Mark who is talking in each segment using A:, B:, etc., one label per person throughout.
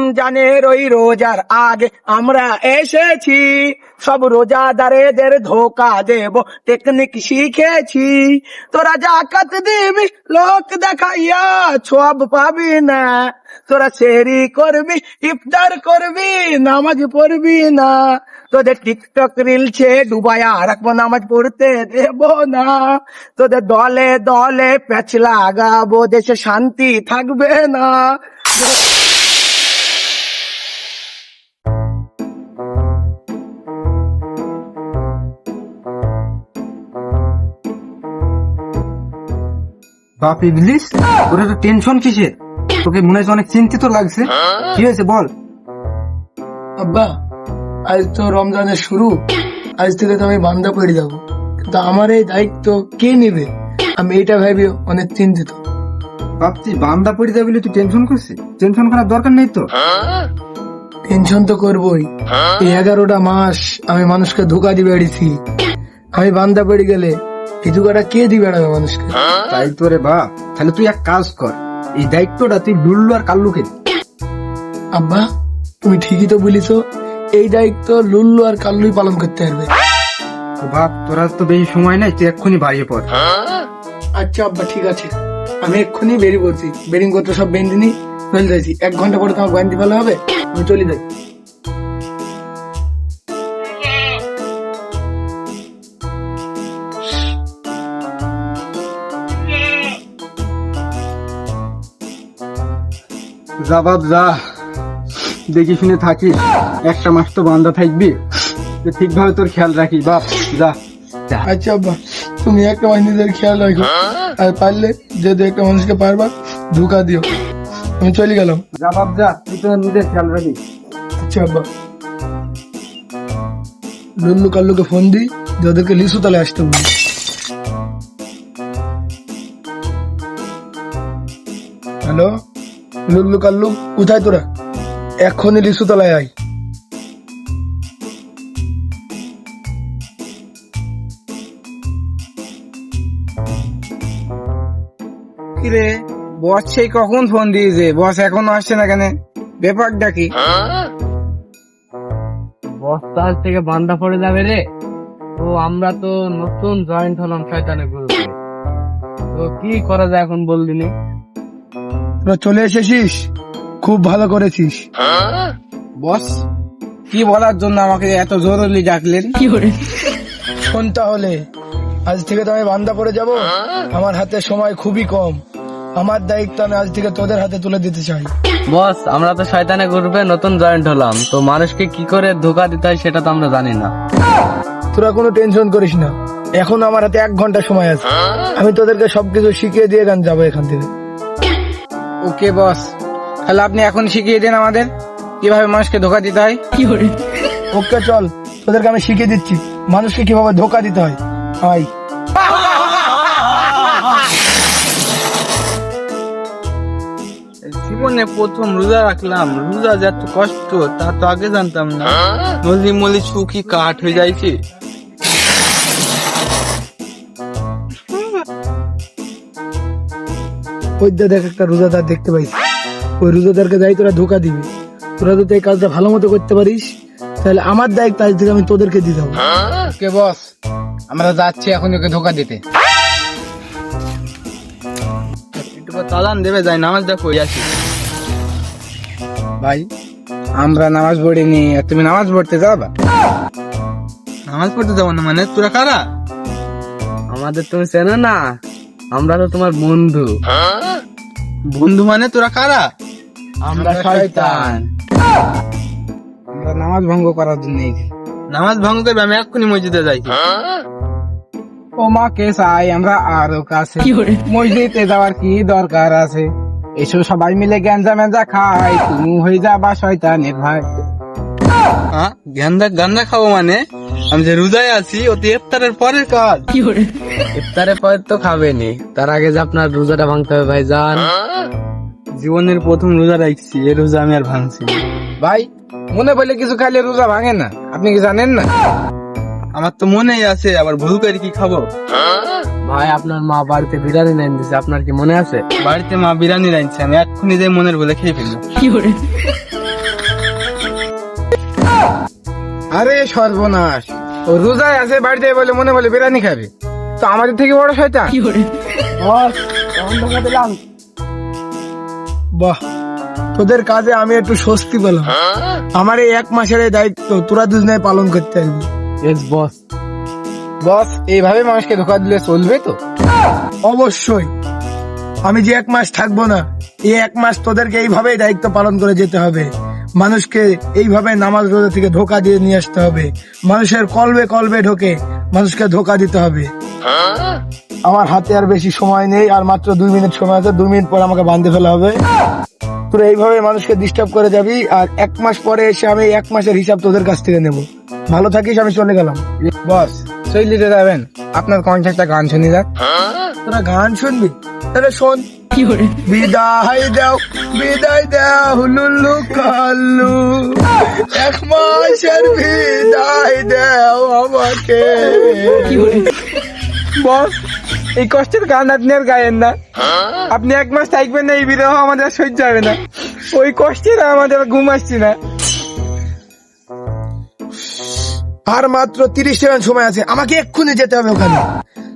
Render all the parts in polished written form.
A: রমজানের ওই রোজার আগে আমরা এসেছি, সব রোজাদারেদের ধোকা দেব টেকনিক শিখেছি। তোরা জাকাত দিবি লোক দেখাইয়া সব পাবি না, তোরা সেহরি করবি ইফতার করবি নামাজ পড়বি না, তোদের টিকটক রিলছে ডুবাইয়া রাখবো নামাজ পড়তে দেব না, তোদের দলে দলে প্যাচ লাগাবো দেশে শান্তি থাকবে না।
B: বাপ ইবলিস, ওরা তো টেনশন কিসের? তোকে মনে হচ্ছে অনেক চিন্তিত লাগছে। কি হয়েছে বল।
A: আব্বা, আজ তো রমজানের শুরু, আজ থেকে তো আমি বান্দা পড়ে যাবো, কিন্তু আমার এই দায়িত্ব কে নেবে আমি এটা ভেবে অনেক চিন্তিত।
B: বাপ তুই বান্দা পড়ে যাবি বলে তুই টেনশন করছিস? টেনশন করার দরকার নেই তো।
A: টেনশন তো করবোই, এই 11টা মাস আমি মানুষকে ধোকা দিয়ে বেড়েছি, আমি বান্দা পড়ে গেলে এই ধোকাটা কে দিবে বেড়াবে মানুষকে?
B: তাই তো রে বাপ, তাহলে তুই এক কাজ কর, এই দায়িত্বটা তুই লুল্লু আর কাল্লুকে দে।
A: আব্বা, তুমি ঠিকই তো বলিছো, এই দায়িত্ব লুল্লু আর কাল্লুই পালন করতে পারবে।
B: তো বাপ তোরা তো বেশি সময় নাই, তুই এক্ষুনি বাড়িয়ে পড়।
A: আচ্ছা আব্বা, ঠিক আছে, আমি এক্ষুনি বেরিয়ে পড়ছি, বেরিং করতে সব বেঁধে নি চলে যাচ্ছি। 1 ঘন্টা পরে তোমার বান্ধি ভালো হবে, আমি চলে যাই।
B: যা বাপ যা, দেখি শুনে থাকিস, একটা মাস তো বান্দা থাকবি, ঠিকভাবে তোর খেয়াল রাখিস বাপ, যা।
A: আচ্ছা আব্বা, তুমি একটা মানুষ নিজের খেয়াল রাখো, আর পারলে যদি একটা মানুষকে পারবা ধোকা দিও। আমি চলে গেলাম।
B: যা বাপ যা, তুই তো নিজের খেয়াল রাখিস।
A: আচ্ছা আব্বা। লুল্লু কাল্লুকে ফোন দিই, যাদেরকে লিসু তালে আসতে বলি। হ্যালো লুল্লু কাল্লু, কোথায় তোরা? এক্ষুনি লিসু তলায় আয়।
B: কিরে বস সেই কখন ফোন দিয়েছে, বস এখনো আসছে না কেন? ব্যাপারটা কি?
C: বস তো আজ থেকে বান্দা পড়ে যাবে রে। তো আমরা তো নতুন জয়েন্ট হলাম শয়তানের গ্রুপে, তো কি করা যায় এখন বলদিনি?
A: তোরা চলে এসেছিস, খুব ভালো করেছিস।
B: বস কি বলার জন্য আমাকে এত জরুরি ডাকলেন?
A: শোন তাহলে, আজ থেকে তো আমি বান্দা পড়ে যাব, আমার হাতে সময় খুবই কম, আমার দায়িত্ব আমি আজ থেকে তোদের হাতে তুলে দিতে চাই।
C: বস আমরা তো শয়তানের গ্রুপে নতুন জয়েন্ট হলাম, তো মানুষকে কি করে ধোকা দিতে হয় সেটা তো আমরা জানি না।
A: তোরা কোনো টেনশন করিস না, এখন আমার হাতে 1 ঘন্টা সময় আছে, আমি তোদেরকে সবকিছু শিখিয়ে দিয়ে যাবো এখান থেকে।
B: ওকে বস, তাহলে আপনি এখন শিখিয়ে দেন আমাদের কিভাবে মানুষকে ধোকা দিতে হয়।
A: ওকে চল, তোদেরকে আমি শিখিয়ে দিচ্ছি মানুষকে কিভাবে ধোকা দিতে হয়। আয়।
C: জীবনে প্রথম রোজা রাখলাম, রোজা যে এত কষ্ট তা তো আগে জানতাম না। মলি মলি শুকি কাঠ হয়ে যাইছে।
A: ওই দেখ একটা রোজাদার দেখতে পাইছি, ওই রোজাদারকে যাই তোরা ধোকা দিবি। তোরা যদি এই কাজটা ভালো মতো করতে পারিস, তাহলে আমার দায়িত্ব আজ থেকে আমি তোদেরকে দিয়ে দেবো।
B: ওকে বস, আমরা যাচ্ছি এখন ওকে ধোকা দিতে।
C: একটু চালান দেবে, যাই নামাজ দেখো আসি।
B: ভাই আমরা নামাজ পড়িনি, আর তুমি নামাজ পড়তে যাবা?
C: নামাজ পড়তে যাবো না মানে? তোরা কারা? আমাদের তুমি চেনো না, আমরা তো তোমার বন্ধু।
B: বন্ধু মানে তোরা কারা?
C: আমরা শয়তান।
B: আমরা নামাজ ভঙ্গ করার জন্য।
C: নামাজ ভঙ্গ করবে? আমি এক্ষুনি মসজিদে যাই।
B: ও মা কে চাই আমরা আরো কাছে, মসজিদে যাওয়ার কি দরকার আছে? এসো সবাই মিলে গ্যাঞ্জা ম্যাঞ্জা খাই, তুমি হয়ে যাবা শয়তানের ভাই।
C: গান্দা খাবো মানে? আমি যে রোজায় আছি, ও তো ইফতারের পরের কাজ। ইফতারের পরে তো খাবেনি, তার আগে যে আপনার রোজাটা ভাঙতে হবে ভাই জান। জীবনের প্রথম রোজা রাখছি, এ রোজা আমি আর ভাঙছি না।
B: ভাই মনে বলে কিছু খাইলে রোজা ভাঙে না, আপনি কি জানেন না?
C: আমার তো মনেই আছে, আবার ভুল করে কি খাবো? ভাই আপনার মা বাড়িতে বিরিয়ানি রাইন দিছে, আপনার কি মনে আছে? বাড়িতে মা বিরিয়ানি রাইনছে, আমি এক্ষুনি যে মনের বলে খেয়ে ফেলবো।
B: আরে সর্বনাশ, ও রোজায় আছে বাড়িতে বলে মনে বলে বিরিয়ানি খাবে, তো আমাদের থেকে বড় শয়তান।
A: বস কেমন ধোকা দিলাম? বাহ, তোদের কাজে আমি একটু স্বস্তি পেলাম। আমার এই 1 মাসের এই দায়িত্ব তোরা দুজনে পালন করতে পারবি।
C: এস বস।
B: বস, এইভাবে মানুষকে ধোকা দিলে চলবে তো?
A: অবশ্যই। আমি যে 1 মাস থাকবো না, এই 1 মাস তোদেরকে এইভাবেই দায়িত্ব পালন করে যেতে হবে। মানুষকে এইভাবে নামাজ রোজা থেকে ধোকা দিয়ে নিয়ে আসতে হবে। মানুষের কলবে কলবে ঢোকে মানুষকে ধোকা দিতে হবে। আমার হাতে আর বেশি সময় নেই, আর মাত্র 2 মিনিট সময় আছে। 2 মিনিট পর আমাকে বাঁধতে ফেলা হবে। তোরা এইভাবে মানুষকে ডিস্টার্ব করে যাবি, আর 1 মাস পরে এসে আমি 1 মাসের হিসাব তোদের কাছ থেকে নেব। ভালো থাকিস, আমি চলে গেলাম।
B: বস, চলিতে যাবেন? আপনার কণ্ঠে একটা গান শুনি যাক।
A: তোরা গান শুনবি? তাহলে শোন। বিদায় দাও, বিদায় দাও লুলু কাল্লু, 1 মাসের বিদায় দাও আমাকে।
B: বস, এই কষ্টের গান আপনি আর গায়েন না। আপনি 1 মাস থাকবেন না, এই বিরহ আমাদের আর সহ্য হবে না। ওই কষ্টের আমাদের আর ঘুম আসছে না।
A: আর মাত্র 30 সেকেন্ড সময় আছে, আমাকে এক্ষুনি যেতে হবে ওখানে।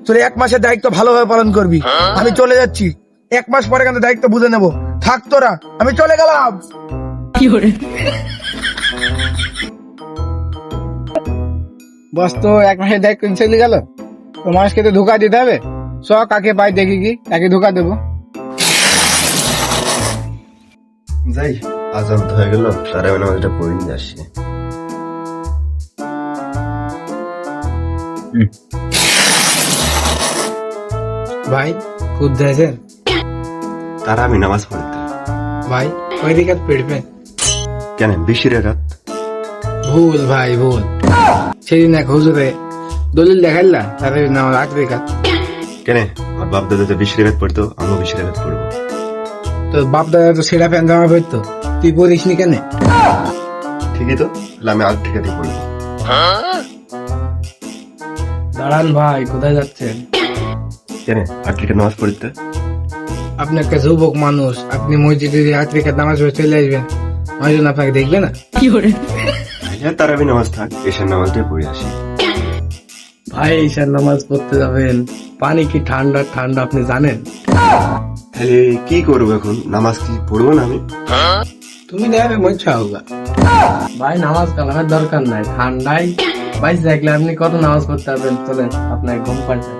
A: তোর 1 মাসের দায়িত্ব ভালোভাবে পালন করবি। আমি চলে যাচ্ছি, 1 মাস পরে কিন্তু দায়িত্ব বুঝে নেবো। থাক তোরা, আমি চলে গেলাম।
B: বস, তো 1 মাসের দায়িত্ব চলে গেল, তো মানুষকে তো ধোকা দিতে হবে। চ কাকে পাই দেখি, কি তাকে ধোকা দেবো।
D: যাই, আজান তো হয়ে গেল, তারা নামাজটা পড়ে নিয়ে আসি।
B: ভাই, খুদ দিয়েছেন?
D: তারা আমি নামাজ পড়তে।
B: ভাই, ওই দিকে পেড়বেন
D: কেন 20 রাত?
B: ভুল ভাই, ভুল। সেদিন এক হুজুরে দলিল দেখাইলা, তার নামাজ 8 রেখাত।
D: কেন আমার বাপ দাদা তো 20 রাত পড়তো, আমিও 20 রাত পড়বো।
B: তো বাপ দাদা তো সেরা প্যান্ট জামা পড়তো, তুই পড়িস নি কেন?
D: ঠিকই তো, তাহলে আমি 8 রেখাতে পড়বো।
C: দাঁড়ান ভাই, কোথায় যাচ্ছেন?
D: কেন 8 রেখাত নামাজ পড়তে?
B: আপনি একটা যুবক মানুষ, আপনি মসজিদে 8 রেখাত নামাজ পড়ে চলে আসবেন, মানুষজন আপনাকে দেখবে না?
D: হ্যাঁ, তারা আমি নামাজ থাক, এসার নামাজটাই পড়ে আসি।
C: ভাই ঈশার নামাজ পড়তে যাবেন, পানি কি ঠান্ডা ঠান্ডা আপনি জানেন?
D: তাহলে কি করবো এখন? নামাজ কি পড়বো না আমি?
B: তুমি নেবে মচ্ছা হোগা।
C: ভাই নামাজ কালামের দরকার নাই, ঠান্ডায় ভাই দেখলে আপনি কত নামাজ পড়তে পারবেন। চলেন, আপনার ঘুম পাড়তে।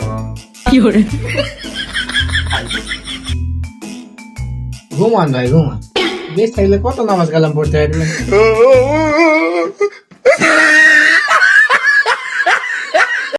B: ঘুমান ভাই, ঘুমান। বেশ থাকলে কত নামাজ কালাম পড়তে পারবেন।